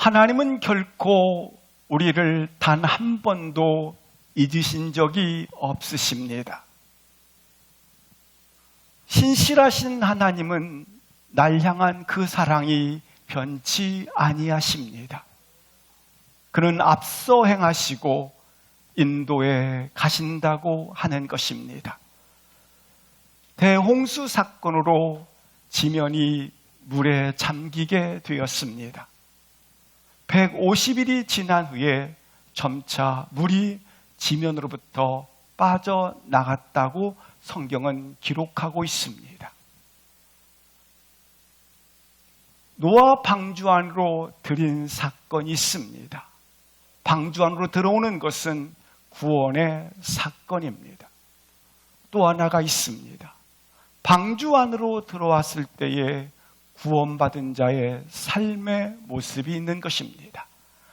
하나님은 결코 우리를 단 한 번도 잊으신 적이 없으십니다. 신실하신 하나님은 날 향한 그 사랑이 변치 아니하십니다. 그는 앞서 행하시고 인도에 가신다고 하는 것입니다. 대홍수 사건으로 지면이 물에 잠기게 되었습니다. 150일이 지난 후에 점차 물이 지면으로부터 빠져나갔다고 성경은 기록하고 있습니다. 노아 방주 안으로 들인 사건이 있습니다. 방주 안으로 들어오는 것은 구원의 사건입니다. 또 하나가 있습니다. 방주 안으로 들어왔을 때에 구원받은 자의 삶의 모습이 있는 것입니다.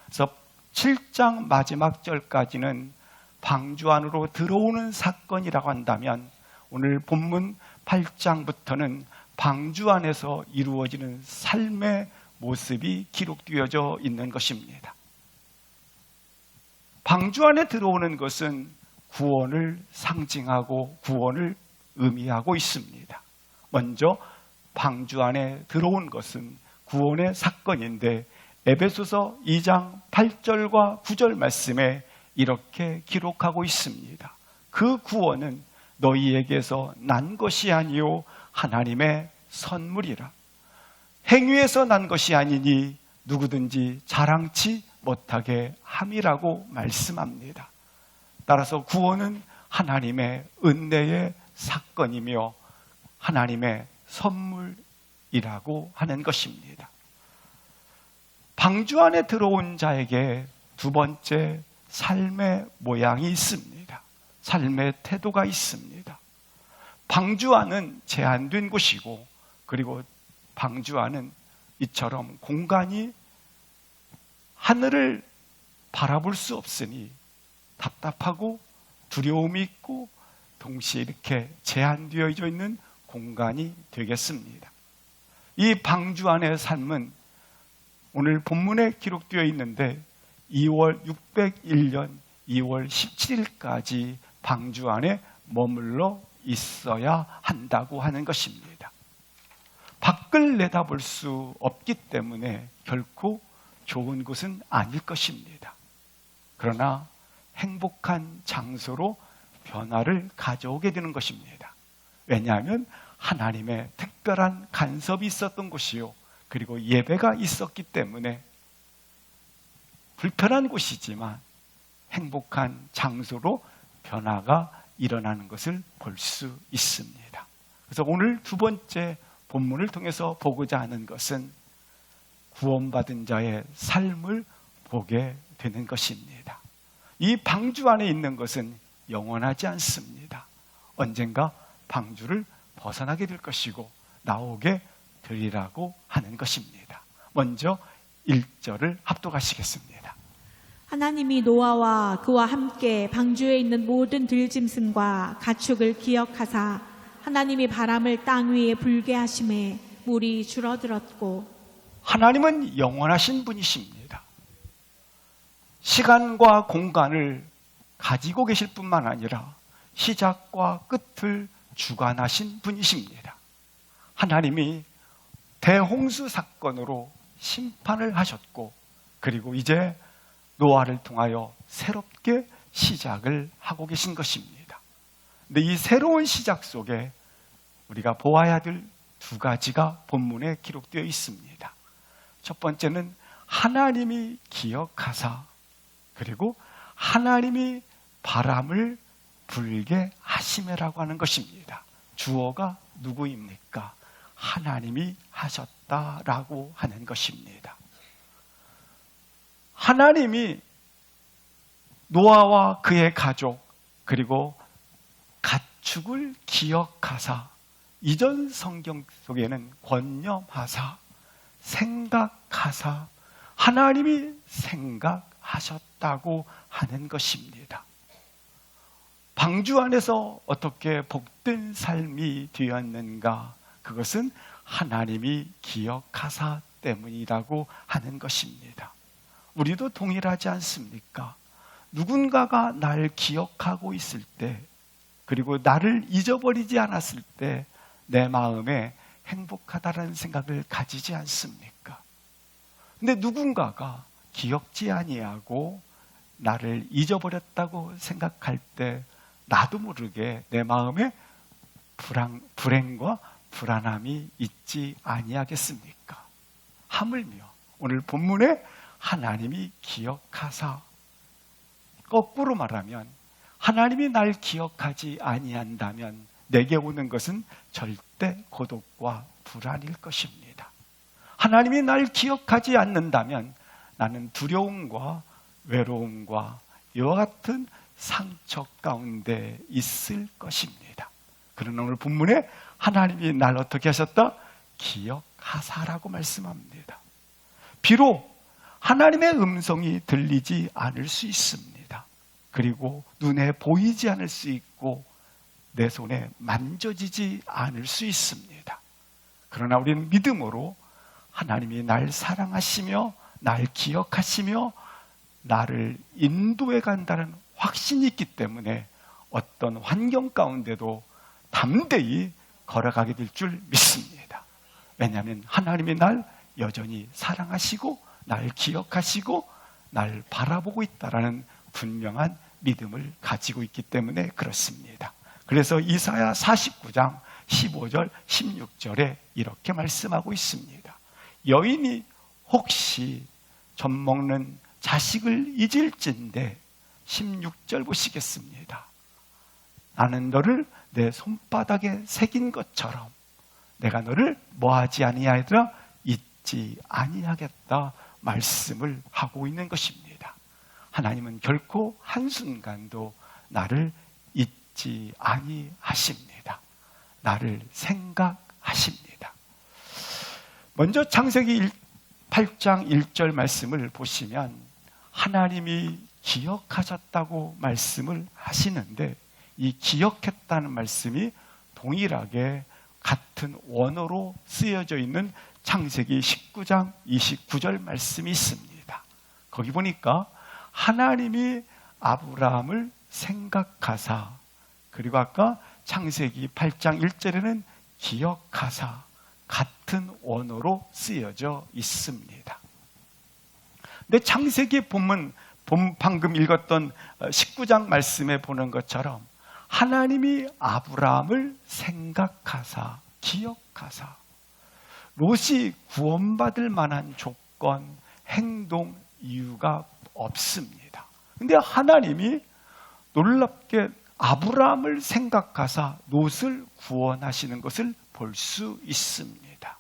그래서 7장 마지막 절까지는 방주 안으로 들어오는 사건이라고 한다면 오늘 본문 8장부터는 방주 안에서 이루어지는 삶의 모습이 기록되어져 있는 것입니다. 방주 안에 들어오는 것은 구원을 상징하고 구원을 의미하고 있습니다. 먼저 방주 안에 들어온 것은 구원의 사건인데 에베소서 2장 8절과 9절 말씀에 이렇게 기록하고 있습니다. 그 구원은 너희에게서 난 것이 아니요 하나님의 선물이라. 행위에서 난 것이 아니니 누구든지 자랑치 못하게 함이라고 말씀합니다. 따라서 구원은 하나님의 은혜의 사건이며 하나님의 선물이라고 하는 것입니다. 방주 안에 들어온 자에게 두 번째 삶의 모양이 있습니다. 삶의 태도가 있습니다. 방주 안은 제한된 곳이고 그리고 방주 안은 이처럼 공간이 하늘을 바라볼 수 없으니 답답하고 두려움이 있고 동시에 이렇게 제한되어져 있는 공간이 되겠습니다. 이 방주 안의 삶은 오늘 본문에 기록되어 있는데 2월 601년 2월 17일까지 방주 안에 머물러 있어야 한다고 하는 것입니다. 밖을 내다볼 수 없기 때문에 결코 좋은 곳은 아닐 것입니다. 그러나 행복한 장소로 변화를 가져오게 되는 것입니다. 왜냐하면 하나님의 특별한 간섭이 있었던 곳이요 그리고 예배가 있었기 때문에 불편한 곳이지만 행복한 장소로 변화가 일어나는 것을 볼 수 있습니다. 그래서 오늘 두 번째 본문을 통해서 보고자 하는 것은 구원받은 자의 삶을 보게 되는 것입니다. 이 방주 안에 있는 것은 영원하지 않습니다. 언젠가 방주를 벗어나게 될 것이고 나오게 되리라고 하는 것입니다. 먼저 1절을 합독하시겠습니다. 하나님이 노아와 그와 함께 방주에 있는 모든 들짐승과 가축을 기억하사 하나님이 바람을 땅 위에 불게 하심에 물이 줄어들었고. 하나님은 영원하신 분이십니다. 시간과 공간을 가지고 계실 뿐만 아니라 시작과 끝을 주관하신 분이십니다. 하나님이 대홍수 사건으로 심판을 하셨고 그리고 이제 노아를 통하여 새롭게 시작을 하고 계신 것입니다. 근데 이 새로운 시작 속에 우리가 보아야 될 두 가지가 본문에 기록되어 있습니다. 첫 번째는 하나님이 기억하사 그리고 하나님이 바람을 불게 하심이라고 하는 것입니다. 주어가 누구입니까? 하나님이 하셨다라고 하는 것입니다. 하나님이 노아와 그의 가족 그리고 가축을 기억하사 이전 성경 속에는 권념하사 생각하사 하나님이 생각하셨다고 하는 것입니다. 방주 안에서 어떻게 복된 삶이 되었는가? 그것은 하나님이 기억하사 때문이라고 하는 것입니다. 우리도 동일하지 않습니까? 누군가가 날 기억하고 있을 때, 그리고 나를 잊어버리지 않았을 때 내 마음에 행복하다라는 생각을 가지지 않습니까? 근데 누군가가 기억지 아니하고 나를 잊어버렸다고 생각할 때 나도 모르게 내 마음에 불행과 불안함이 있지 아니하겠습니까? 하물며 오늘 본문에 하나님이 기억하사, 거꾸로 말하면 하나님이 날 기억하지 아니한다면 내게 오는 것은 절대 고독과 불안일 것입니다. 하나님이 날 기억하지 않는다면 나는 두려움과 외로움과 이와 같은 상처 가운데 있을 것입니다. 그러나 오늘 본문에 하나님이 날 어떻게 하셨다? 기억하사라고 말씀합니다. 비록 하나님의 음성이 들리지 않을 수 있습니다. 그리고 눈에 보이지 않을 수 있고 내 손에 만져지지 않을 수 있습니다. 그러나 우리는 믿음으로 하나님이 날 사랑하시며 날 기억하시며 나를 인도해 간다는 확신이 있기 때문에 어떤 환경 가운데도 담대히 걸어가게 될 줄 믿습니다. 왜냐하면 하나님이 날 여전히 사랑하시고 날 기억하시고 날 바라보고 있다라는 분명한 믿음을 가지고 있기 때문에 그렇습니다. 그래서 이사야 49장 15절 16절에 이렇게 말씀하고 있습니다. 여인이 혹시 젖먹는 자식을 잊을진데 16절 보시겠습니다. 나는 너를 내 손바닥에 새긴 것처럼 내가 너를 뭐하지 아니하리라 잊지 아니하겠다 말씀을 하고 있는 것입니다. 하나님은 결코 한순간도 나를 잊지 아니하십니다. 나를 생각하십니다. 먼저 창세기 8장 1절 말씀을 보시면 하나님이 기억하셨다고 말씀을 하시는데 이 기억했다는 말씀이 동일하게 같은 원어로 쓰여져 있는 창세기 19장 29절 말씀이 있습니다. 거기 보니까 하나님이 아브라함을 생각하사, 그리고 아까 창세기 8장 1절에는 기억하사 같은 원어로 쓰여져 있습니다. 근데 창세기 본문 방금 읽었던 19장 말씀에 보는 것처럼 하나님이 아브라함을 생각하사 기억하사 롯이 구원받을 만한 조건, 행동, 이유가 없습니다. 근데 하나님이 놀랍게 아브라함을 생각하사 롯을 구원하시는 것을 볼 수 있습니다.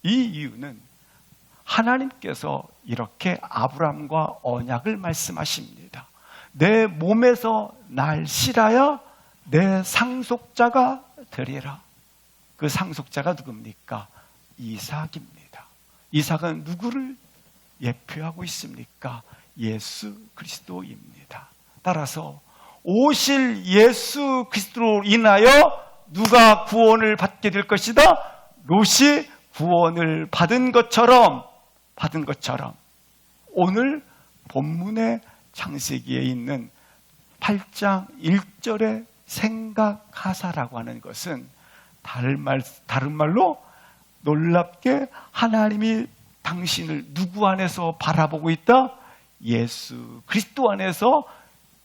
이 이유는 하나님께서 이렇게 아브라함과 언약을 말씀하십니다. 내 몸에서 날 실하여 내 상속자가 되리라. 그 상속자가 누굽니까? 이삭입니다. 이삭은 누구를 예표하고 있습니까? 예수 그리스도입니다. 따라서 오실 예수 그리스도로 인하여 누가 구원을 받게 될 것이다? 롯이 구원을 받은 것처럼 오늘 본문의 창세기에 있는 8장 1절의 생각하사라고 하는 것은 다른 말로 놀랍게 하나님이 당신을 누구 안에서 바라보고 있다? 예수 그리스도 안에서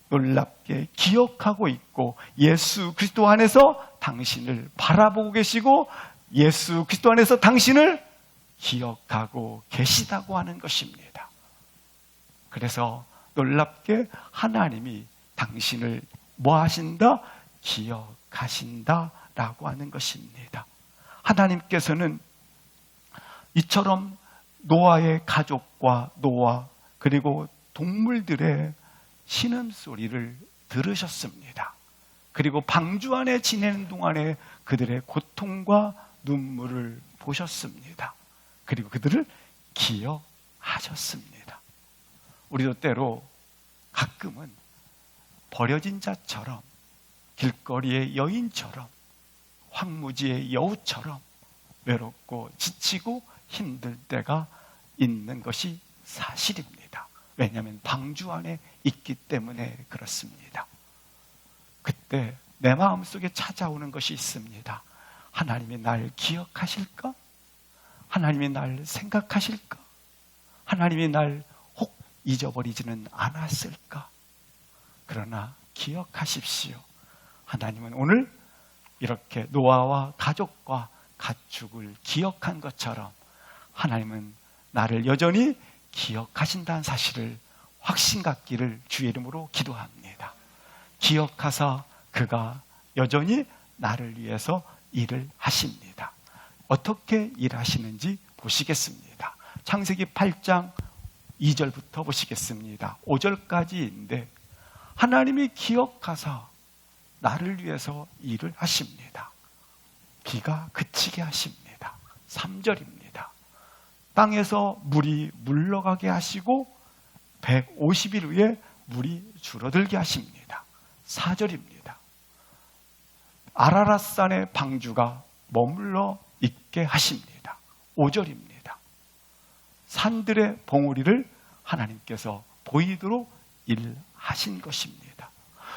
놀랍게 기억하고 있고 예수 그리스도 안에서 당신을 바라보고 계시고 예수 그리스도 안에서 당신을 기억하고 계시다고 하는 것입니다. 그래서 놀랍게 하나님이 당신을 뭐 하신다? 기억하신다라고 하는 것입니다. 하나님께서는 이처럼 노아의 가족과 노아 그리고 동물들의 신음소리를 들으셨습니다. 그리고 방주 안에 지내는 동안에 그들의 고통과 눈물을 보셨습니다. 그리고 그들을 기억하셨습니다. 우리도 때로 가끔은 버려진 자처럼 길거리의 여인처럼 황무지의 여우처럼 외롭고 지치고 힘들 때가 있는 것이 사실입니다. 왜냐하면 방주 안에 있기 때문에 그렇습니다. 그때 내 마음속에 찾아오는 것이 있습니다. 하나님이 날 기억하실까? 하나님이 날 생각하실까? 하나님이 날 혹 잊어버리지는 않았을까? 그러나 기억하십시오. 하나님은 오늘 이렇게 노아와 가족과 가축을 기억한 것처럼 하나님은 나를 여전히 기억하신다는 사실을 확신 갖기를 주의 이름으로 기도합니다. 기억하사 그가 여전히 나를 위해서 일을 하십니다. 어떻게 일하시는지 보시겠습니다. 창세기 8장 2절부터 보시겠습니다. 5절까지인데 하나님이 기억하사 나를 위해서 일을 하십니다. 비가 그치게 하십니다. 3절입니다. 땅에서 물이 물러가게 하시고 150일 후에 물이 줄어들게 하십니다. 4절입니다. 아라랏산의 방주가 머물러 있게 하십니다. 5절입니다. 산들의 봉우리를 하나님께서 보이도록 일하신 것입니다.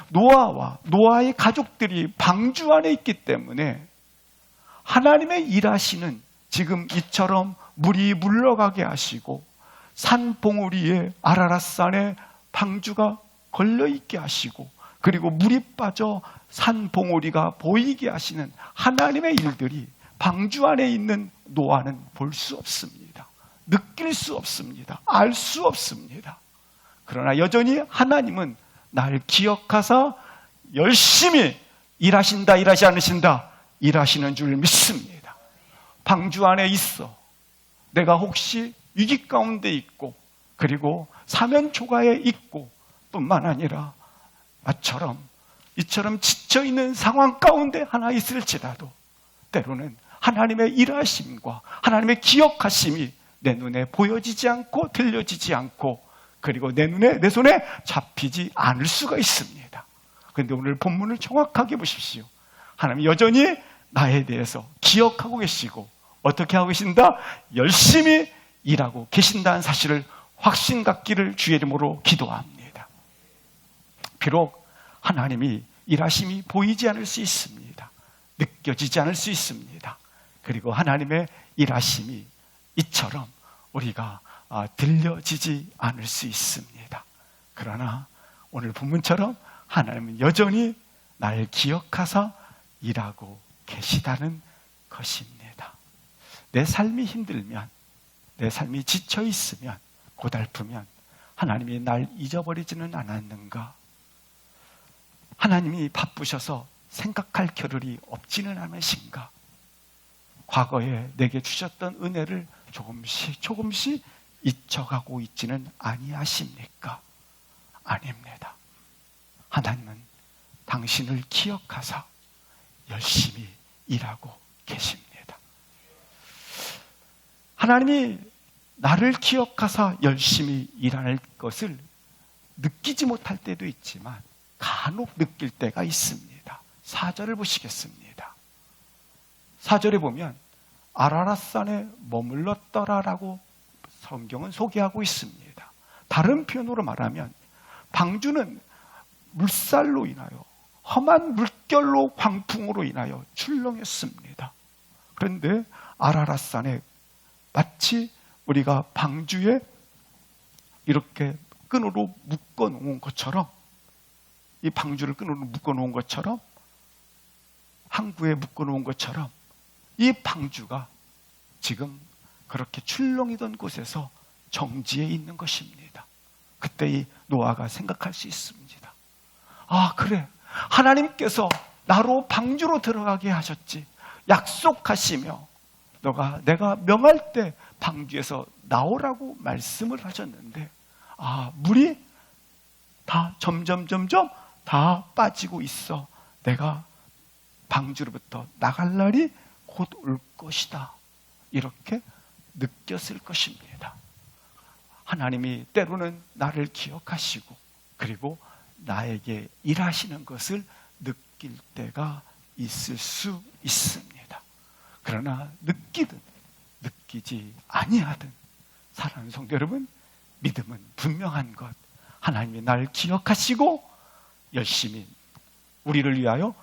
노아와 노아의 가족들이 방주 안에 있기 때문에 하나님의 일하시는 지금 이처럼 물이 물러가게 하시고 산 봉우리에 아라랏산에 방주가 걸려있게 하시고 그리고 물이 빠져 산 봉우리가 보이게 하시는 하나님의 일들이 방주 안에 있는 노아는 볼 수 없습니다. 느낄 수 없습니다. 알 수 없습니다. 그러나 여전히 하나님은 날 기억하사 열심히 일하신다, 일하지 않으신다, 일하시는 줄 믿습니다. 방주 안에 있어 내가 혹시 위기 가운데 있고 그리고 사면 초가에 있고 뿐만 아니라 이처럼 지쳐있는 상황 가운데 하나 있을지라도 때로는 하나님의 일하심과 하나님의 기억하심이 내 눈에 보여지지 않고 들려지지 않고 그리고 내 손에 잡히지 않을 수가 있습니다. 그런데 오늘 본문을 정확하게 보십시오. 하나님이 여전히 나에 대해서 기억하고 계시고 어떻게 하고 계신다? 열심히 일하고 계신다는 사실을 확신 갖기를 주의 이름으로 기도합니다. 비록 하나님이 일하심이 보이지 않을 수 있습니다. 느껴지지 않을 수 있습니다. 그리고 하나님의 일하심이 이처럼 우리가 들려지지 않을 수 있습니다. 그러나 오늘 본문처럼 하나님은 여전히 날 기억하사 일하고 계시다는 것입니다. 내 삶이 힘들면, 내 삶이 지쳐 있으면, 고달프면 하나님이 날 잊어버리지는 않았는가? 하나님이 바쁘셔서 생각할 겨를이 없지는 않으신가? 과거에 내게 주셨던 은혜를 조금씩 잊혀가고 있지는 아니하십니까? 아닙니다. 하나님은 당신을 기억하사 열심히 일하고 계십니다. 하나님이 나를 기억하사 열심히 일할 것을 느끼지 못할 때도 있지만 간혹 느낄 때가 있습니다. 4절을 보시겠습니다. 4절에 보면 아라랏산에 머물렀더라라고 성경은 소개하고 있습니다. 다른 표현으로 말하면 방주는 물살로 인하여 험한 물결로 광풍으로 인하여 출렁였습니다. 그런데 아라랏산에 마치 우리가 방주에 이렇게 끈으로 묶어놓은 것처럼 이 방주를 끈으로 묶어놓은 것처럼 항구에 묶어놓은 것처럼 이 방주가 지금 그렇게 출렁이던 곳에서 정지해 있는 것입니다. 그때 이 노아가 생각할 수 있습니다. 아, 그래. 하나님께서 나로 방주로 들어가게 하셨지. 약속하시며 내가 명할 때 방주에서 나오라고 말씀을 하셨는데 물이 다 점점 다 빠지고 있어. 내가 방주로부터 나갈 날이 곧 올 것이다. 이렇게 느꼈을 것입니다. 하나님이 때로는 나를 기억하시고 그리고 나에게 일하시는 것을 느낄 때가 있을 수 있습니다. 그러나 느끼든 느끼지 아니하든 사랑하는 성도 여러분, 믿음은 분명한 것. 하나님이 날 기억하시고 열심히 우리를 위하여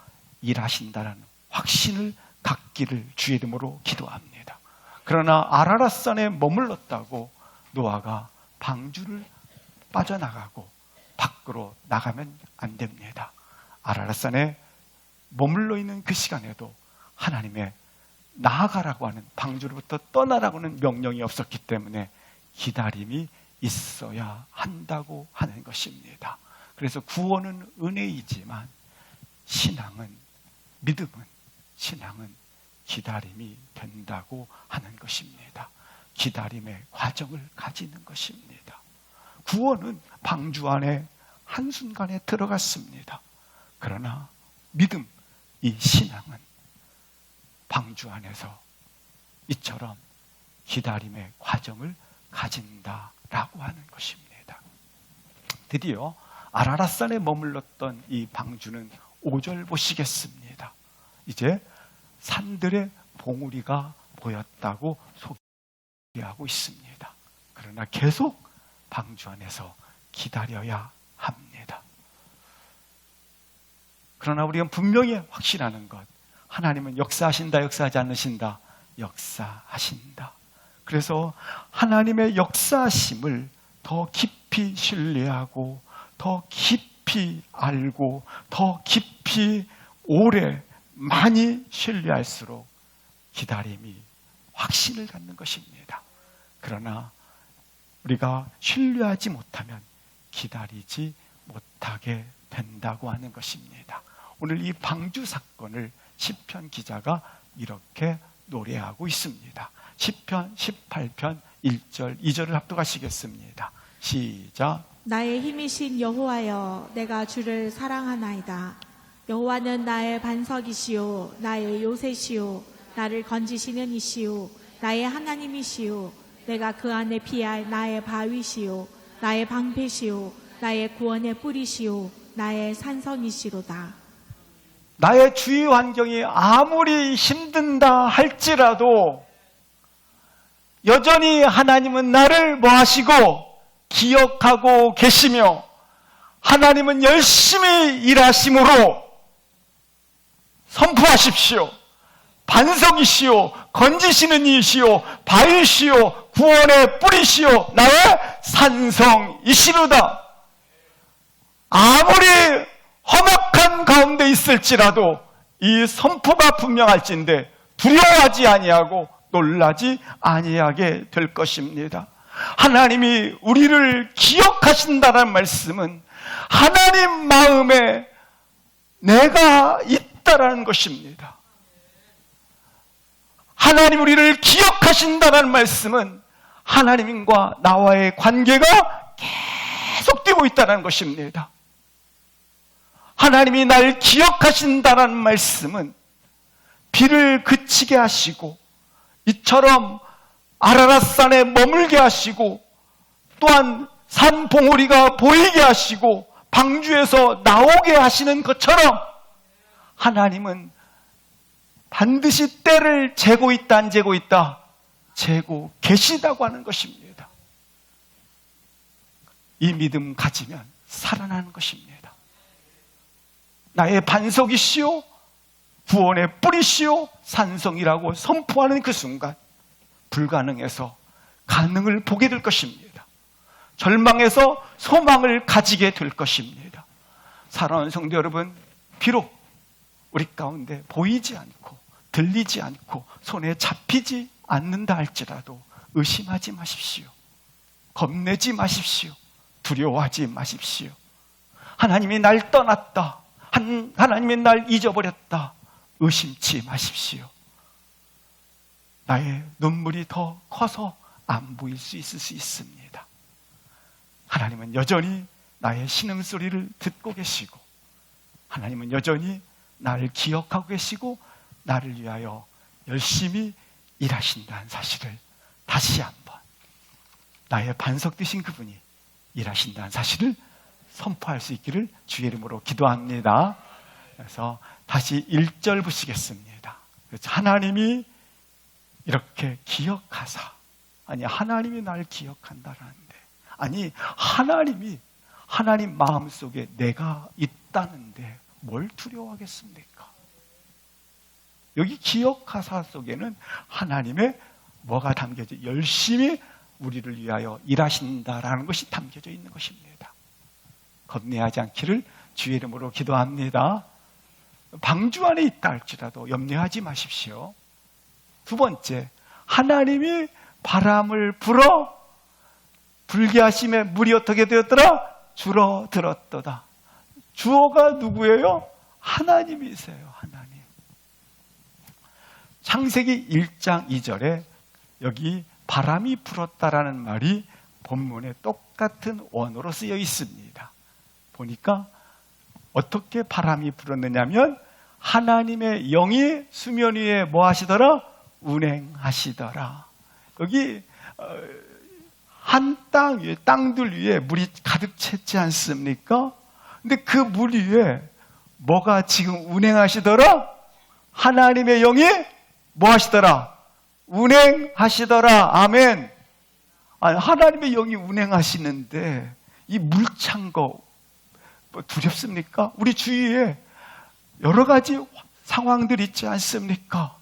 일하신다는 확신을 갖기를 주의 이름으로 기도합니다. 그러나 아라랏산에 머물렀다고 노아가 방주를 빠져나가고 밖으로 나가면 안 됩니다. 아라랏산에 머물러 있는 그 시간에도 하나님의 나아가라고 하는, 방주로부터 떠나라고 하는 명령이 없었기 때문에 기다림이 있어야 한다고 하는 것입니다. 그래서 구원은 은혜이지만 신앙은, 믿음은, 신앙은 기다림이 된다고 하는 것입니다. 기다림의 과정을 가지는 것입니다. 구원은 방주 안에 한순간에 들어갔습니다. 그러나 믿음, 이 신앙은 방주 안에서 이처럼 기다림의 과정을 가진다라고 하는 것입니다. 드디어 아라랏산에 머물렀던 이 방주는 5절 보시겠습니다. 이제 산들의 봉우리가 보였다고 소개하고 있습니다. 그러나 계속 방주 안에서 기다려야 합니다. 그러나 우리가 분명히 확신하는 것, 하나님은 역사하신다, 역사하지 않으신다, 역사하신다. 그래서 하나님의 역사하심을 더 깊이 신뢰하고 더 깊이 알고 더 깊이 오래 많이 신뢰할수록 기다림이 확신을 갖는 것입니다. 그러나 우리가 신뢰하지 못하면 기다리지 못하게 된다고 하는 것입니다. 오늘 이 방주 사건을 시편 기자가 이렇게 노래하고 있습니다. 시편 18편 1절 2절을 합독하시겠습니다. 시작. 나의 힘이신 여호와여, 내가 주를 사랑하나이다. 여호와는 나의 반석이시요 나의 요새시요 나를 건지시는 이시요 나의 하나님이시요 내가 그 안에 피할 나의 바위시요 나의 방패시요 나의 구원의 뿌리시요 나의 산성이시로다. 나의 주위 환경이 아무리 힘든다 할지라도 여전히 하나님은 나를 뭐 하시고 기억하고 계시며 하나님은 열심히 일하심으로 선포하십시오. 반석이시오, 건지시는 이시오, 바위시오, 구원의 뿌리시오, 나의 산성이시로다. 아무리 험악한 가운데 있을지라도 이 선포가 분명할진데 두려워하지 아니하고 놀라지 아니하게 될 것입니다. 하나님이 우리를 기억하신다는 말씀은 하나님 마음에 내가 있다라는 것입니다. 하나님 우리를 기억하신다는 말씀은 하나님과 나와의 관계가 계속되고 있다는 것입니다. 하나님이 날 기억하신다는 말씀은 비를 그치게 하시고 이처럼 아라랏산에 머물게 하시고 또한 산 봉우리가 보이게 하시고 방주에서 나오게 하시는 것처럼 하나님은 반드시 때를 재고 있다 안 재고 있다? 재고 계시다고 하는 것입니다. 이 믿음 가지면 살아나는 것입니다. 나의 반석이시오 구원의 뿌리시오 산성이라고 선포하는 그 순간 불가능해서 가능을 보게 될 것입니다. 절망에서 소망을 가지게 될 것입니다. 사랑하는 성도 여러분, 비록 우리 가운데 보이지 않고 들리지 않고 손에 잡히지 않는다 할지라도 의심하지 마십시오. 겁내지 마십시오. 두려워하지 마십시오. 하나님이 날 떠났다. 하나님이 날 잊어버렸다. 의심치 마십시오. 나의 눈물이 더 커서 안 보일 수 있을 수 있습니다. 하나님은 여전히 나의 신음소리를 듣고 계시고 하나님은 여전히 나를 기억하고 계시고 나를 위하여 열심히 일하신다는 사실을 다시 한번 나의 반석 되신 그분이 일하신다는 사실을 선포할 수 있기를 주의 이름으로 기도합니다. 그래서 다시 1절 보시겠습니다. 하나님이 이렇게 기억하사, 아니 하나님이 날 기억한다라는데 아니, 하나님 마음속에 내가 있다는데 뭘 두려워하겠습니까? 여기 기억하사 속에는 하나님의 뭐가 담겨져, 열심히 우리를 위하여 일하신다라는 것이 담겨져 있는 것입니다. 겁내하지 않기를 주의 이름으로 기도합니다. 방주 안에 있다 할지라도 염려하지 마십시오. 두 번째, 하나님이 바람을 불어 불게 하심에 물이 어떻게 되었더라? 줄어들었도다. 주어가 누구예요? 하나님이세요. 하나님. 창세기 1장 2절에 여기 바람이 불었다라는 말이 본문에 똑같은 원어로 쓰여 있습니다. 보니까 어떻게 바람이 불었느냐면 하나님의 영이 수면 위에 뭐 하시더라? 운행하시더라. 여기 한 땅 위에, 땅들 위에 물이 가득 찼지 않습니까? 근데 그 물 위에 뭐가 지금 운행하시더라? 하나님의 영이 뭐 하시더라? 운행하시더라. 아멘. 아니, 하나님의 영이 운행하시는데 이 물 찬 거 두렵습니까? 우리 주위에 여러 가지 상황들 있지 않습니까?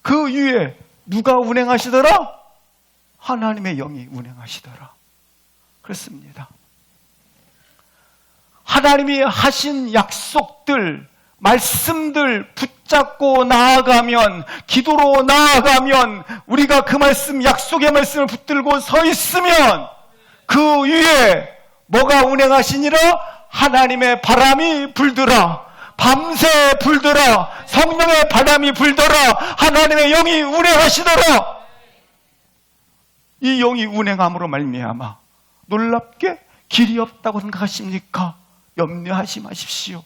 그 위에 누가 운행하시더라? 하나님의 영이 운행하시더라. 그렇습니다. 하나님이 하신 약속들, 말씀들 붙잡고 나아가면, 기도로 나아가면, 우리가 그 말씀, 약속의 말씀을 붙들고 서 있으면 그 위에 뭐가 운행하시니라? 하나님의 바람이 불더라. 밤새 불더라. 성령의 바람이 불더라. 하나님의 영이 운행하시더라. 이 영이 운행함으로 말미암아 놀랍게 길이 없다고 생각하십니까? 염려하지 마십시오.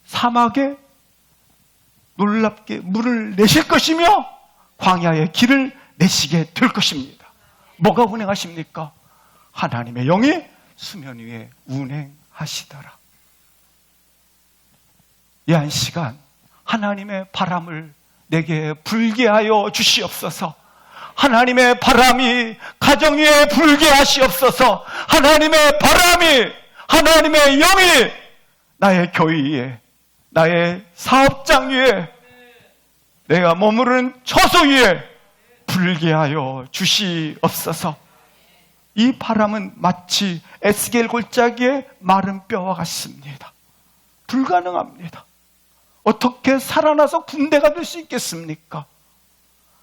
사막에 놀랍게 물을 내실 것이며 광야에 길을 내시게 될 것입니다. 뭐가 운행하십니까? 하나님의 영이 수면 위에 운행하시더라. 이 한 시간 하나님의 바람을 내게 불게 하여 주시옵소서. 하나님의 바람이 가정 위에 불게 하시옵소서. 하나님의 바람이, 하나님의 영이 나의 교회 위에, 나의 사업장 위에, 내가 머무르는 처소 위에 불게 하여 주시옵소서. 이 바람은 마치 에스겔 골짜기의 마른 뼈와 같습니다. 불가능합니다. 어떻게 살아나서 군대가 될 수 있겠습니까?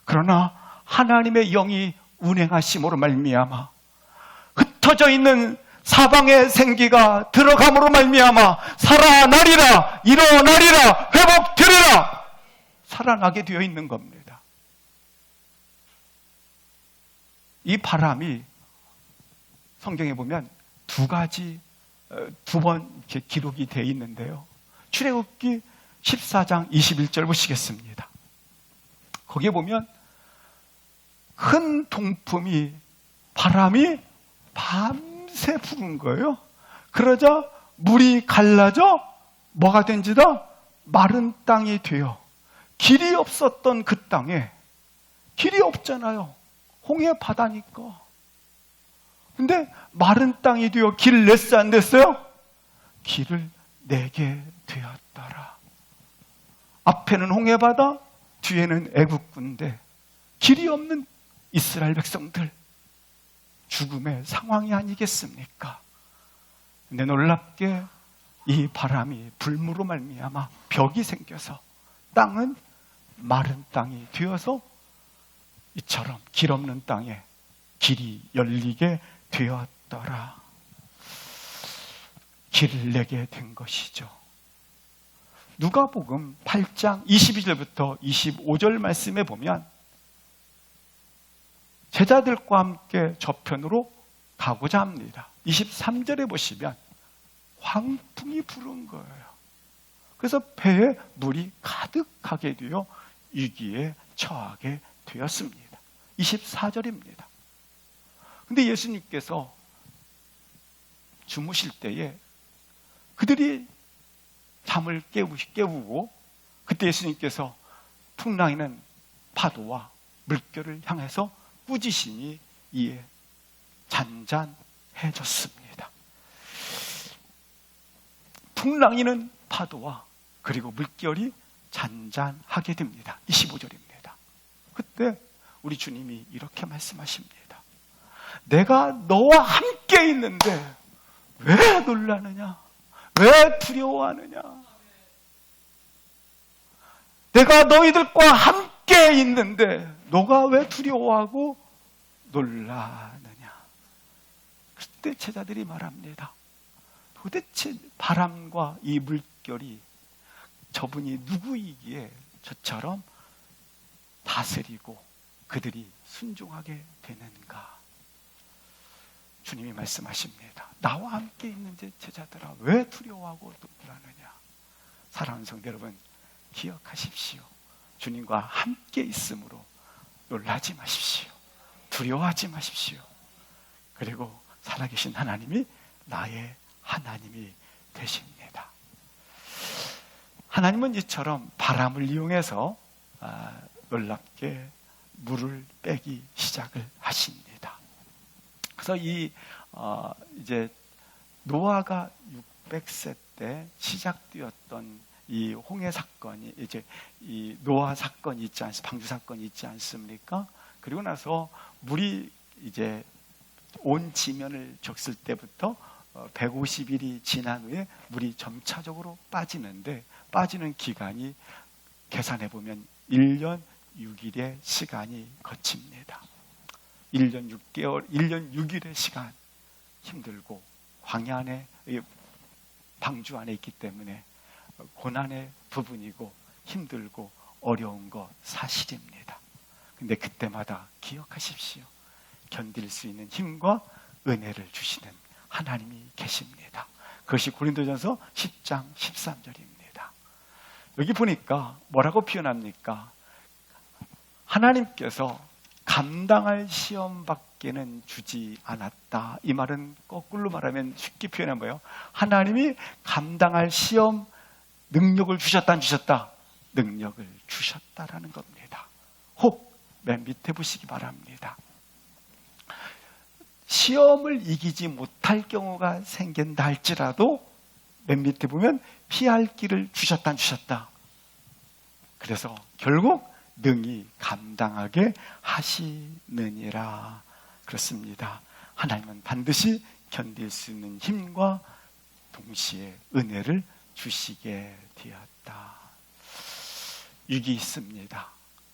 그러나 하나님의 영이 운행하심으로 말미암아 흩어져 있는 사방의 생기가 들어감으로 말미암아 살아나리라, 일어나리라, 회복되리라, 살아나게 되어 있는 겁니다. 이 바람이 성경에 보면 두 번 이렇게 기록이 되어 있는데요. 출애굽기 14장 21절 보시겠습니다. 거기에 보면 큰 동품이, 바람이 밤새 부는 거예요. 그러자 물이 갈라져 뭐가 된지다? 마른 땅이 되어, 길이 없었던 그 땅에, 길이 없잖아요. 홍해 바다니까. 근데 마른 땅이 되어 길을 냈어요, 안 됐어요? 길을 내게 되었더라. 앞에는 홍해 바다, 뒤에는 애국 군대, 길이 없는 이스라엘 백성들, 죽음의 상황이 아니겠습니까? 근데 놀랍게 이 바람이 불무로 말미암아 벽이 생겨서 땅은 마른 땅이 되어서 이처럼 길 없는 땅에 길이 열리게 되었더라. 길을 내게 된 것이죠. 누가복음 8장 22절부터 25절 말씀에 보면 제자들과 함께 저편으로 가고자 합니다. 23절에 보시면 광풍이 부는 거예요. 그래서 배에 물이 가득하게 되어 위기에 처하게 되었습니다. 24절입니다. 근데 예수님께서 주무실 때에 그들이 잠을 깨우고, 그때 예수님께서 풍랑이는 파도와 물결을 향해서 꾸짖으니 이에 잔잔해졌습니다. 풍랑이는 파도와 그리고 물결이 잔잔하게 됩니다. 25절입니다. 그때 우리 주님이 이렇게 말씀하십니다. 내가 너와 함께 있는데 왜 놀라느냐? 왜 두려워하느냐? 내가 너희들과 함께 있는데 너가 왜 두려워하고 놀라느냐? 그때 제자들이 말합니다. 도대체 바람과 이 물결이 저분이 누구이기에 저처럼 다스리고 그들이 순종하게 되는가? 주님이 말씀하십니다. 나와 함께 있는 제자들아 왜 두려워하고 놀라느냐? 사랑하는 성도 여러분, 기억하십시오. 주님과 함께 있으므로 놀라지 마십시오. 두려워하지 마십시오. 그리고 살아계신 하나님이 나의 하나님이 되십니다. 하나님은 이처럼 바람을 이용해서 놀랍게 물을 빼기 시작을 하십니다. 그래서 이제 노아가 600세 때 시작되었던 이 홍해 사건이 이제 이 노아 사건이 있지 않습니까? 방주 사건이 있지 않습니까? 그리고 나서 물이 이제 온 지면을 적실 때부터 150일이 지난 후에 물이 점차적으로 빠지는데 빠지는 기간이 계산해 보면 1년 6일의 시간이 거칩니다. 1년 6개월, 1년 6일의 시간 힘들고 광야 안에 방주 안에 있기 때문에 고난의 부분이고 힘들고 어려운 거 사실입니다. 근데 그때마다 기억하십시오. 견딜 수 있는 힘과 은혜를 주시는 하나님이 계십니다. 그것이 고린도전서 10장 13절입니다. 여기 보니까 뭐라고 표현합니까? 하나님께서 감당할 시험밖에는 주지 않았다. 이 말은 거꾸로 말하면 쉽게 표현하면 뭐예요? 하나님이 감당할 시험 능력을 주셨다 안 주셨다? 능력을 주셨다라는 겁니다. 혹 맨 밑에 보시기 바랍니다. 시험을 이기지 못할 경우가 생긴다 할지라도 맨 밑에 보면 피할 길을 주셨다 안 주셨다? 그래서 결국 능히 감당하게 하시느니라. 그렇습니다. 하나님은 반드시 견딜 수 있는 힘과 동시에 은혜를 주시게 되었다. 위기 있습니다.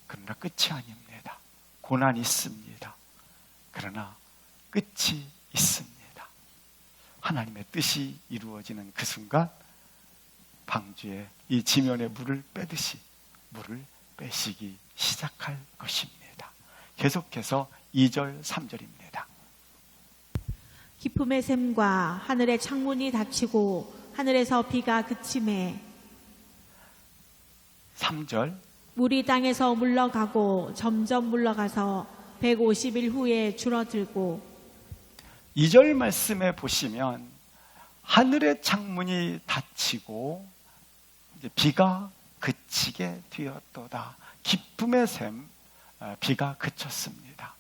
그러나 끝이 아닙니다. 고난이 있습니다. 그러나 끝이 있습니다. 하나님의 뜻이 이루어지는 그 순간 방주에 이 지면의 물을 빼듯이 물을 빼시기 시작할 것입니다. 계속해서 2절, 3절입니다. 기쁨의 샘과 하늘의 창문이 닫히고 하늘에서 비가 그침에 3절 물이 땅에서 물러가고 점점 물러가서 150일 후에 줄어들고 2절 말씀에 보시면 하늘의 창문이 닫히고 이제 비가 그치게 되었도다. 기쁨의 샘, 비가 그쳤습니다.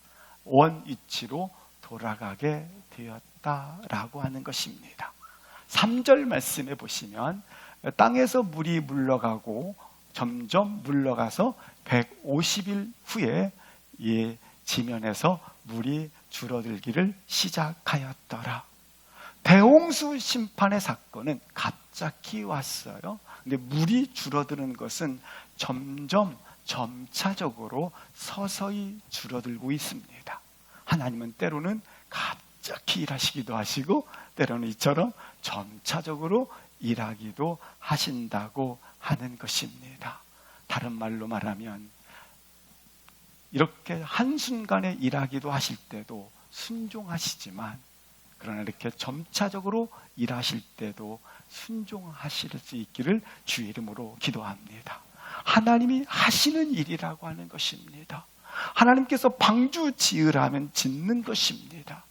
원 위치로 돌아가게 되었다라고 하는 것입니다. 3절 말씀에 보시면 땅에서 물이 물러가고 점점 물러가서 150일 후에 이 지면에서 물이 줄어들기를 시작하였더라. 대홍수 심판의 사건은 갑자기 왔어요. 근데 물이 줄어드는 것은 점점 점차적으로 서서히 줄어들고 있습니다. 하나님은 때로는 갑자기 일하시기도 하시고 때로는 이처럼 점차적으로 일하기도 하신다고 하는 것입니다. 다른 말로 말하면 이렇게 한순간에 일하기도 하실 때도 순종하시지만 그러나 이렇게 점차적으로 일하실 때도 순종하실 수 있기를 주의 이름으로 기도합니다. 하나님이 하시는 일이라고 하는 것입니다. 하나님께서 방주 지으라면 짓는 것입니다.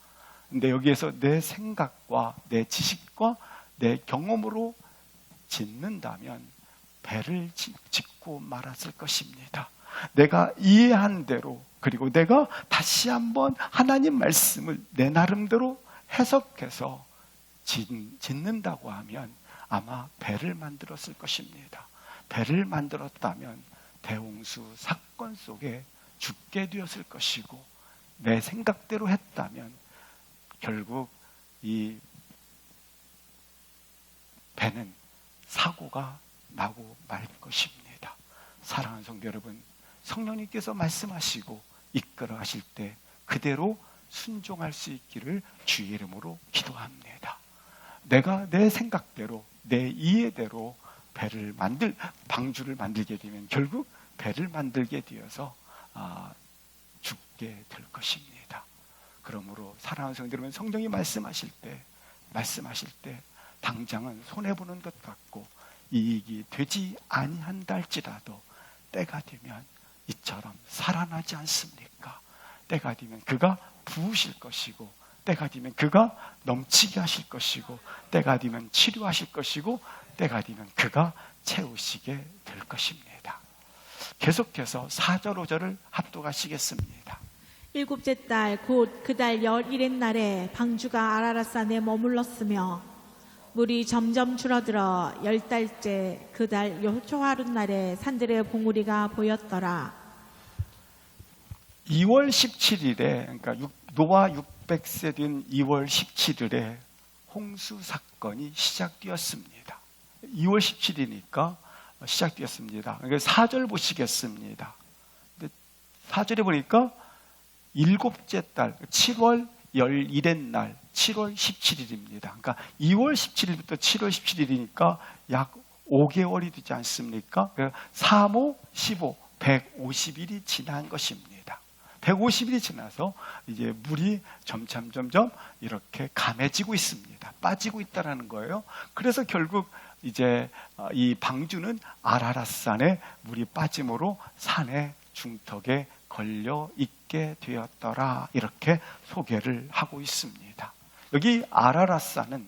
근데 여기에서 내 생각과 내 지식과 내 경험으로 짓는다면 배를 짓고 말았을 것입니다. 내가 이해한 대로, 그리고 내가 다시 한번 하나님 말씀을 내 나름대로 해석해서 짓는다고 하면 아마 배를 만들었을 것입니다. 배를 만들었다면 대홍수 사건 속에 죽게 되었을 것이고, 내 생각대로 했다면 결국 이 배는 사고가 나고 말 것입니다. 사랑하는 성도 여러분, 성령님께서 말씀하시고 이끌어 가실 때 그대로 순종할 수 있기를 주의 이름으로 기도합니다. 내가 내 생각대로, 내 이해대로 방주를 만들게 되면 결국 배를 만들게 되어서 죽게 될 것입니다. 그러므로 사랑하는 성도 여러분, 성령이 말씀하실 때 당장은 손해보는 것 같고 이익이 되지 아니한다 할지라도 때가 되면 이처럼 살아나지 않습니까? 때가 되면 그가 부으실 것이고, 때가 되면 그가 넘치게 하실 것이고, 때가 되면 치료하실 것이고, 때가 되면 그가 채우시게 될 것입니다. 계속해서 4절 5절을 합독하시겠습니다. 일곱째 달 곧 그 달 11일 날에 방주가 아라랏산에 머물렀으며 물이 점점 줄어들어 10달째 그 달 초하룻 날에 산들의 봉우리가 보였더라. 2월 17일에, 그러니까 노아 600세 된 2월 17일에 홍수 사건이 시작되었습니다. 2월 17일이니까 시작되었습니다. 그러니까 4절 보시겠습니다. 4절에 보니까 일곱째 달 7월 11일 날 7월 17일입니다. 그러니까 2월 17일부터 7월 17일이니까 약 5개월이 되지 않습니까? 3, 5, 15, 150일이 지난 것입니다. 150일이 지나서 이제 물이 점점 이렇게 감해지고 있습니다. 빠지고 있다는 거예요. 그래서 결국 이제 이 방주는 아라랏산에 물이 빠짐으로 산의 중턱에 걸려 있게 되었더라, 이렇게 소개를 하고 있습니다. 여기 아라랏산은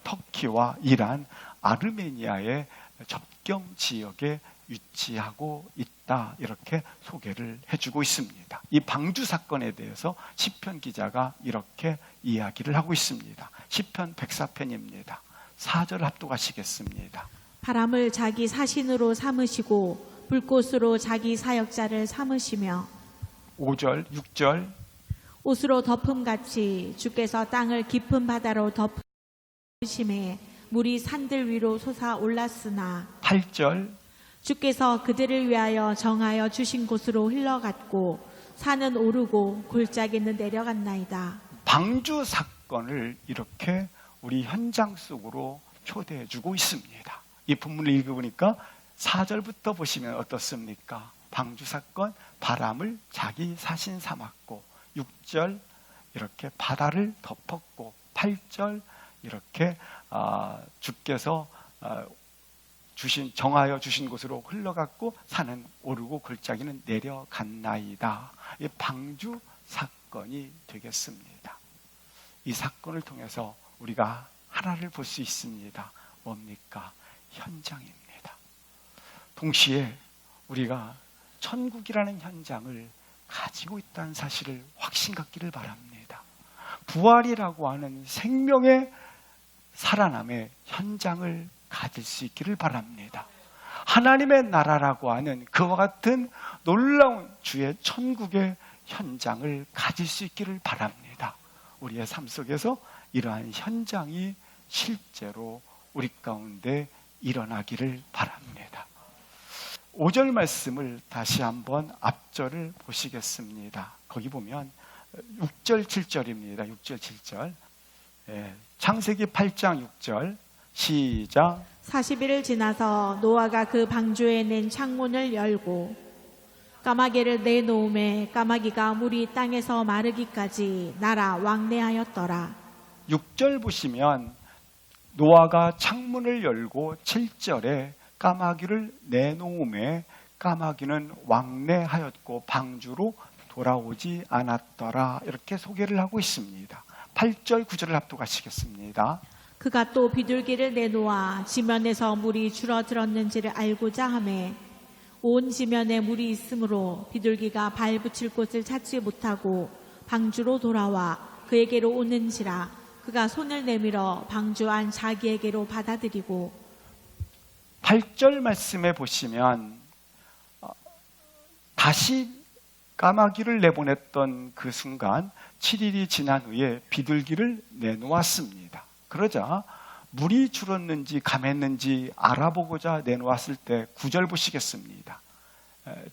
터키와 이란, 아르메니아의 접경 지역에 위치하고 있다, 이렇게 소개를 해주고 있습니다. 이 방주 사건에 대해서 시편 기자가 이렇게 이야기를 하고 있습니다. 시편 104편입니다. 4절 합독하시겠습니다. 바람을 자기 사신으로 삼으시고 불꽃으로 자기 사역자를 삼으시며 5절 6절 옷으로 덮음같이 주께서 땅을 깊은 바다로 덮으심에 물이 산들 위로 솟아올랐으나 8절 주께서 그들을 위하여 정하여 주신 곳으로 흘러갔고 산은 오르고 골짜기는 내려갔나이다. 방주 사건을 이렇게 우리 현장 속으로 초대해 주고 있습니다. 이 본문을 읽어보니까 4절부터 보시면 어떻습니까? 방주 사건, 바람을 자기 사신 삼았고, 6절 이렇게 바다를 덮었고, 8절 이렇게 주께서 정하여 주신 곳으로 흘러갔고 산은 오르고 골짜기는 내려갔나이다. 이 방주 사건이 되겠습니다. 이 사건을 통해서 우리가 하나를 볼 수 있습니다. 뭡니까? 현장입니다. 동시에 우리가 천국이라는 현장을 가지고 있다는 사실을 확신 갖기를 바랍니다. 부활이라고 하는 생명의 살아남의 현장을 가질 수 있기를 바랍니다. 하나님의 나라라고 하는 그와 같은 놀라운 주의 천국의 현장을 가질 수 있기를 바랍니다. 우리의 삶 속에서 이러한 현장이 실제로 우리 가운데 일어나기를 바랍니다. 5절 말씀을 다시 한번 앞절을 보시겠습니다. 거기 보면 6절 7절입니다. 6절 7절. 창세기 8장 6절 시작. 40일을 지나서 노아가 그 방주에 낸 창문을 열고 까마귀를 내놓음에 까마귀가 물이 땅에서 마르기까지 날아 왕래하였더라. 6절 보시면 노아가 창문을 열고 7절에 까마귀를 내놓음에 까마귀는 왕래하였고 방주로 돌아오지 않았더라, 이렇게 소개를 하고 있습니다. 8절 9절을 합독하시겠습니다. 그가 또 비둘기를 내놓아 지면에서 물이 줄어들었는지를 알고자 하매 온 지면에 물이 있으므로 비둘기가 발 붙일 곳을 찾지 못하고 방주로 돌아와 그에게로 오는지라 그가 손을 내밀어 방주 안 자기에게로 받아들이고 8절 말씀에 보시면 다시 까마귀를 내보냈던 그 순간 7일이 지난 후에 비둘기를 내놓았습니다. 그러자 물이 줄었는지 감했는지 알아보고자 내놓았을 때 9절 보시겠습니다.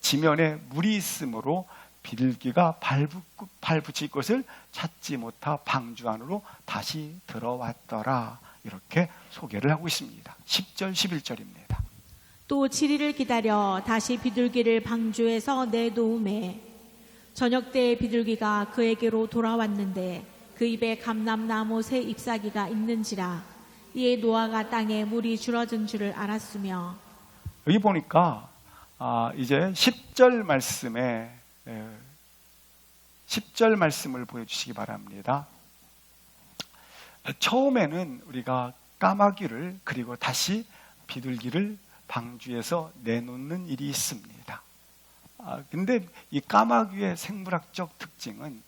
지면에 물이 있으므로 비둘기가 발 붙일 곳을 찾지 못하 방주 안으로 다시 들어왔더라. 이렇게 소개를 하고 있습니다. 10절, 11절입니다. 또 7일을 기다려 다시 비둘기를 방주에서 내놓음에 저녁 때에 비둘기가 그에게로 돌아왔는데 그 입에 감람나무 새 잎사귀가 있는지라 이에 노아가 땅에 물이 줄어든 줄을 알았으며 여기 보니까 이제 10절 말씀을 보여주시기 바랍니다. 처음에는 우리가 까마귀를 그리고 다시 비둘기를 방주에서 내놓는 일이 있습니다. 근데 이 까마귀의 생물학적 특징은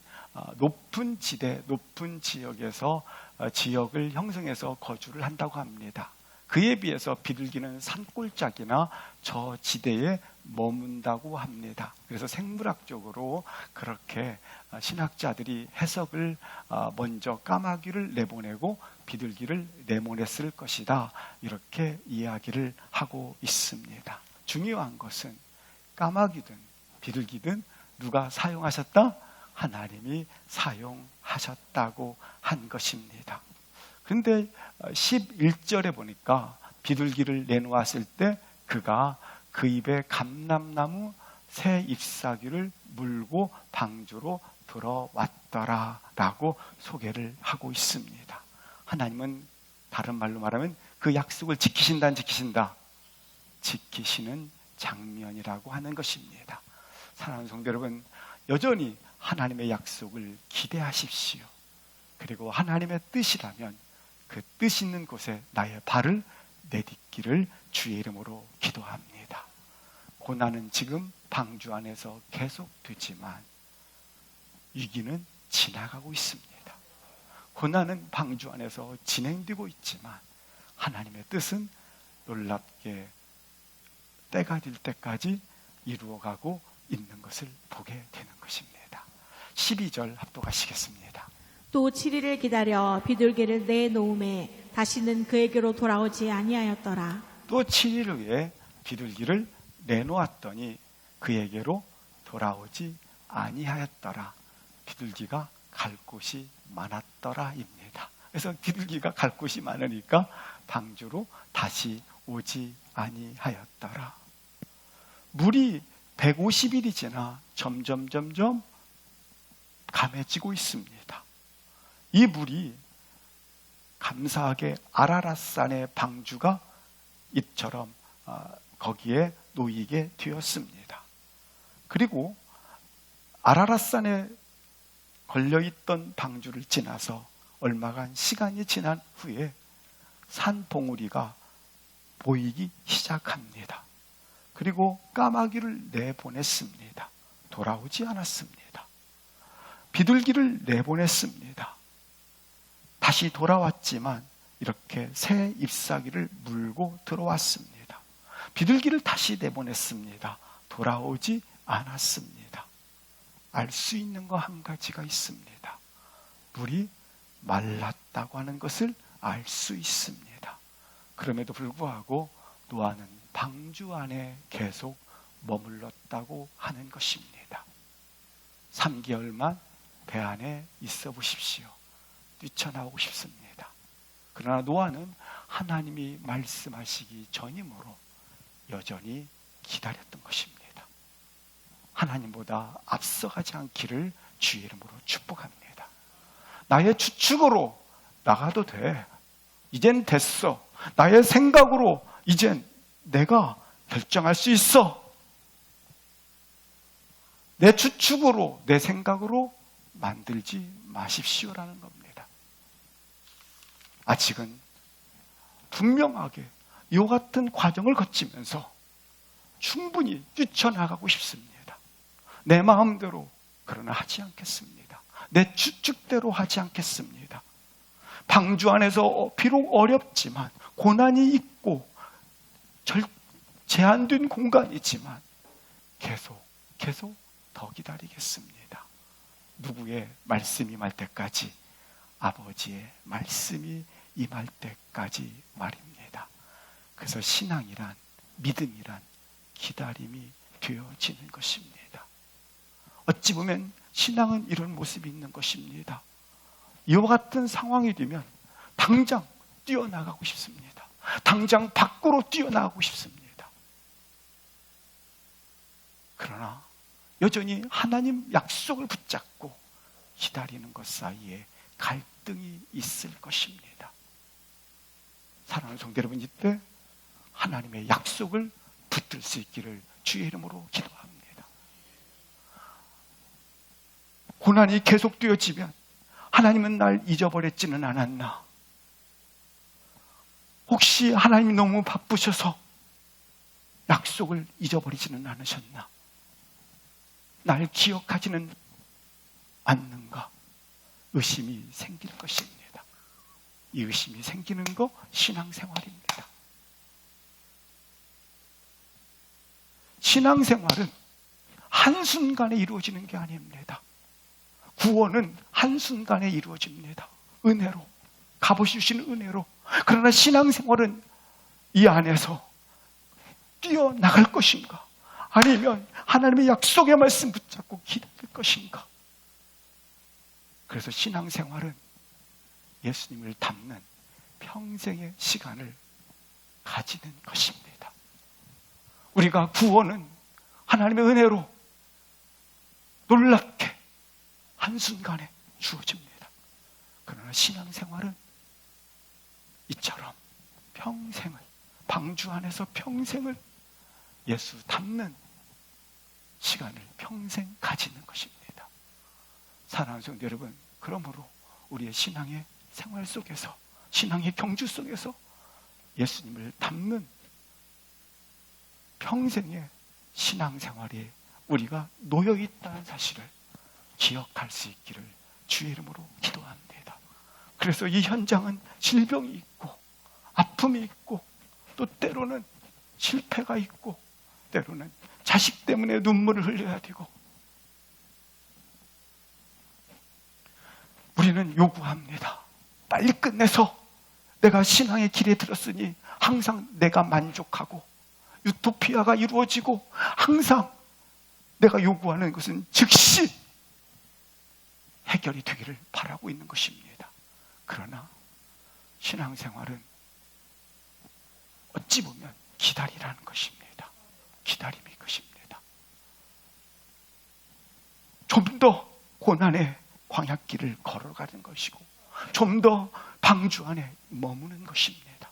높은 지대, 높은 지역에서 지역을 형성해서 거주를 한다고 합니다. 그에 비해서 비둘기는 산골짜기나 저 지대에 머문다고 합니다. 그래서 생물학적으로 그렇게 신학자들이 해석을 먼저 까마귀를 내보내고 비둘기를 내보냈을 것이다. 이렇게 이야기를 하고 있습니다. 중요한 것은 까마귀든 비둘기든 누가 사용하셨다? 하나님이 사용하셨다고 한 것입니다. 그런데 11절에 보니까 비둘기를 내놓았을 때 그가 그 입에 감람나무 새 잎사귀를 물고 방주로 들어왔더라 라고 소개를 하고 있습니다. 하나님은 다른 말로 말하면 그 약속을 지키신다 안 지키신다? 지키시는 장면이라고 하는 것입니다. 사랑하는 성도 여러분, 여전히 하나님의 약속을 기대하십시오. 그리고 하나님의 뜻이라면 그 뜻 있는 곳에 나의 발을 내딛기를 주의 이름으로 기도합니다. 고난은 지금 방주 안에서 계속되지만 위기는 지나가고 있습니다. 고난은 방주 안에서 진행되고 있지만 하나님의 뜻은 놀랍게 때가 될 때까지 이루어가고 있는 것을 보게 되는 것입니다. 12절 합독하시겠습니다. 또 7일을 기다려 비둘기를 내놓음에 다시는 그에게로 돌아오지 아니하였더라. 또 7일 후에 비둘기를 내놓았더니 그에게로 돌아오지 아니하였더라. 비둘기가 갈 곳이 많았더라입니다. 그래서 비둘기가 갈 곳이 많으니까 방주로 다시 오지 아니하였더라. 물이 150일이 지나 점점 감해지고 있습니다. 이 물이 감사하게 아라랏산의 방주가 이처럼 거기에 놓이게 되었습니다. 그리고 아라랏산에 걸려있던 방주를 지나서 얼마간 시간이 지난 후에 산봉우리가 보이기 시작합니다. 그리고 까마귀를 내보냈습니다. 돌아오지 않았습니다. 비둘기를 내보냈습니다. 다시 돌아왔지만 이렇게 새 잎사귀를 물고 들어왔습니다. 비둘기를 다시 내보냈습니다. 돌아오지 않았습니다. 알 수 있는 거 한 가지가 있습니다. 물이 말랐다고 하는 것을 알 수 있습니다. 그럼에도 불구하고 노아는 방주 안에 계속 머물렀다고 하는 것입니다. 3개월만 배 안에 있어 보십시오. 뛰쳐나오고 싶습니다. 그러나 노아는 하나님이 말씀하시기 전이므로 여전히 기다렸던 것입니다. 하나님보다 앞서가지 않기를 주의 이름으로 축복합니다. 나의 추측으로 나가도 돼. 이젠 됐어. 나의 생각으로 이젠 내가 결정할 수 있어. 내 추측으로, 내 생각으로 만들지 마십시오라는 겁니다. 아직은 분명하게 이와 같은 과정을 거치면서 충분히 뛰쳐나가고 싶습니다. 내 마음대로 그러나 하지 않겠습니다. 내 추측대로 하지 않겠습니다. 방주 안에서 비록 어렵지만 고난이 있고 제한된 공간이지만 계속 더 기다리겠습니다. 누구의 말씀이 임할 때까지? 아버지의 말씀이 임할 때까지 말입니다. 그래서 신앙이란, 믿음이란 기다림이 되어지는 것입니다. 어찌 보면 신앙은 이런 모습이 있는 것입니다. 이와 같은 상황이 되면 당장 뛰어나가고 싶습니다. 당장 밖으로 뛰어나가고 싶습니다. 그러나 여전히 하나님 약속을 붙잡고 기다리는 것 사이에 갈등이 있을 것입니다. 사랑하는 성도 여러분, 이때 하나님의 약속을 붙들 수 있기를 주의 이름으로 기도합니다. 고난이 계속되어지면 하나님은 날 잊어버렸지는 않았나? 혹시 하나님이 너무 바쁘셔서 약속을 잊어버리지는 않으셨나? 날 기억하지는 않는가? 의심이 생길 것입니다. 이 의심이 생기는 거 신앙생활입니다. 신앙생활은 한순간에 이루어지는 게 아닙니다. 구원은 한순간에 이루어집니다. 은혜로, 값없이 주시는 은혜로. 그러나 신앙생활은 이 안에서 뛰어나갈 것인가? 아니면 하나님의 약속의 말씀 붙잡고 기다릴 것인가? 그래서 신앙생활은 예수님을 닮는 평생의 시간을 가지는 것입니다. 우리가 구원은 하나님의 은혜로 놀랍게 한순간에 주어집니다. 그러나 신앙생활은 이처럼 평생을, 방주 안에서 평생을 예수 닮는 시간을 평생 가지는 것입니다. 사랑하는 성도 여러분, 그러므로 우리의 신앙의 생활 속에서, 신앙의 경주 속에서 예수님을 닮는 평생의 신앙생활에 우리가 놓여 있다는 사실을 기억할 수 있기를 주의 이름으로 기도합니다. 그래서 이 현장은 질병이 있고 아픔이 있고 또 때로는 실패가 있고 때로는 자식 때문에 눈물을 흘려야 되고, 우리는 요구합니다. 빨리 끝내서 내가 신앙의 길에 들었으니 항상 내가 만족하고 유토피아가 이루어지고, 항상 내가 요구하는 것은 즉시 해결이 되기를 바라고 있는 것입니다. 그러나 신앙생활은 어찌 보면 기다리라는 것입니다. 기다림의 것입니다. 좀 더 고난의 광야길을 걸어가는 것이고, 좀 더 방주 안에 머무는 것입니다.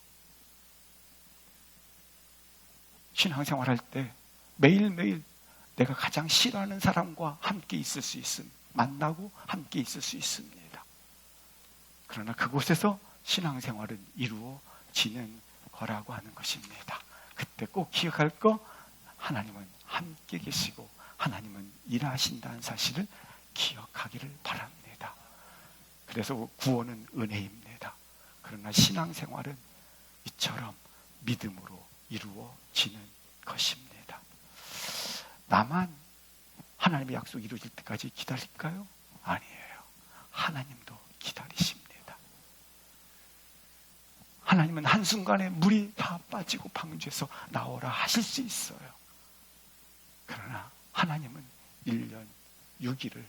신앙생활할 때 매일매일 내가 가장 싫어하는 사람과 함께 있을 수 있음, 만나고 함께 있을 수 있습니다. 그러나 그곳에서 신앙생활은 이루어지는 거라고 하는 것입니다. 그때 꼭 기억할 거, 하나님은 함께 계시고 하나님은 일하신다는 사실을 기억하기를 바랍니다. 그래서 구원은 은혜입니다. 그러나 신앙생활은 이처럼 믿음으로 이루어지는 것입니다. 나만 하나님의 약속이 이루어질 때까지 기다릴까요? 아니에요. 하나님도 기다리십니다. 하나님은 한순간에 물이 다 빠지고 방주에서 나오라 하실 수 있어요. 그러나 하나님은 1년 6일을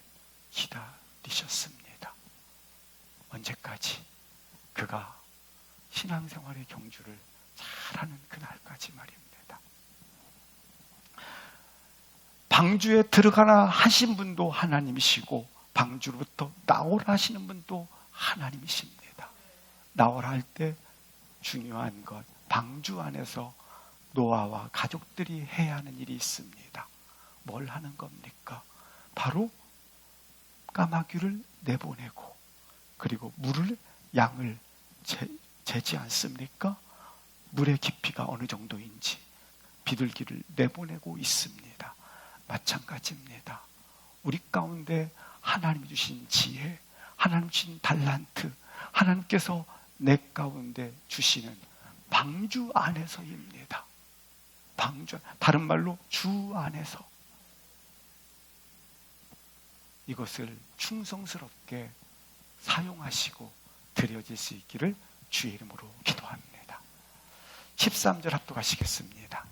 기다리셨습니다. 언제까지? 그가 신앙생활의 경주를 잘하는 그날까지 말입니다. 방주에 들어가라 하신 분도 하나님이시고 방주로부터 나오라 하시는 분도 하나님이십니다. 나오라 할 때 중요한 것, 방주 안에서 노아와 가족들이 해야 하는 일이 있습니다. 뭘 하는 겁니까? 바로 까마귀를 내보내고, 그리고 양을 재지 않습니까? 물의 깊이가 어느 정도인지, 비둘기를 내보내고 있습니다. 마찬가지입니다. 우리 가운데 하나님이 주신 지혜, 하나님 주신 달란트, 하나님께서 내 가운데 주시는 방주 안에서입니다. 방주, 다른 말로 주 안에서 이것을 충성스럽게 사용하시고 드려질 수 있기를 주의 이름으로 기도합니다. 13절 합독하시겠습니다.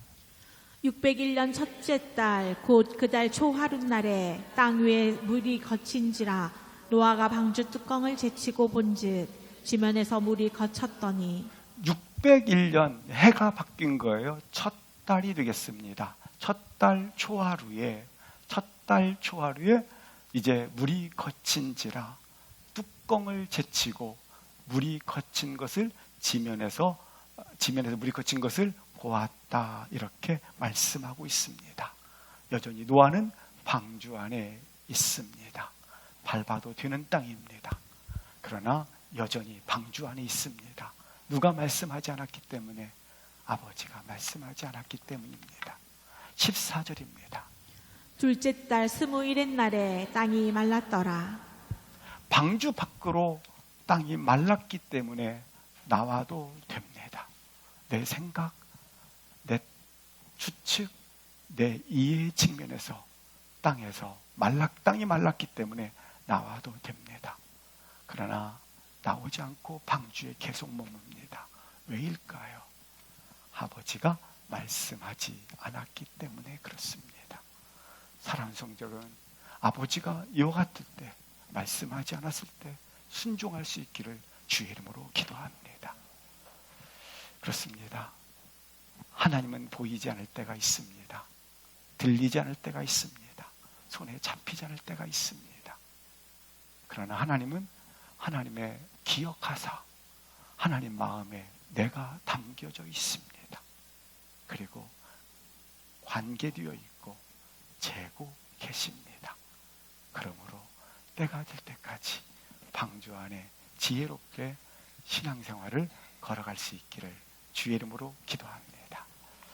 601년 첫째 달 곧 그 달 초하룻날에 땅 위에 물이 거친지라 노아가 방주 뚜껑을 제치고 본즉 지면에서 물이 거쳤더니 601년 해가 바뀐 거예요. 첫 달이 되겠습니다. 첫 달 초하루에 이제 물이 거친지라 뚜껑을 제치고 물이 거친 것을 지면에서 물이 거친 것을 보았다, 이렇게 말씀하고 있습니다. 여전히 노아는 방주 안에 있습니다. 밟아도 되는 땅입니다. 그러나 여전히 방주 안에 있습니다. 누가 말씀하지 않았기 때문에, 아버지가 말씀하지 않았기 때문입니다. 14절입니다. 둘째 달 21의 날에 땅이 말랐더라. 방주 밖으로 땅이 말랐기 때문에 나와도 됩니다. 내 생각, 내 추측, 내 이해 측면에서 땅이 말랐기 때문에 나와도 됩니다. 그러나 나오지 않고 방주에 계속 머뭅니다. 왜일까요? 아버지가 말씀하지 않았기 때문에 그렇습니다. 사랑하는 성도들은 아버지가 이와 같을 때, 말씀하지 않았을 때 순종할 수 있기를 주의 이름으로 기도합니다. 그렇습니다. 하나님은 보이지 않을 때가 있습니다. 들리지 않을 때가 있습니다. 손에 잡히지 않을 때가 있습니다. 그러나 하나님은 하나님의 기억하사 하나님 마음에 내가 담겨져 있습니다. 그리고 관계되어 있고 재고 계십니다. 그러므로 때가 될 때까지 방주 안에 지혜롭게 신앙생활을 걸어갈 수 있기를 주의 이름으로 기도합니다.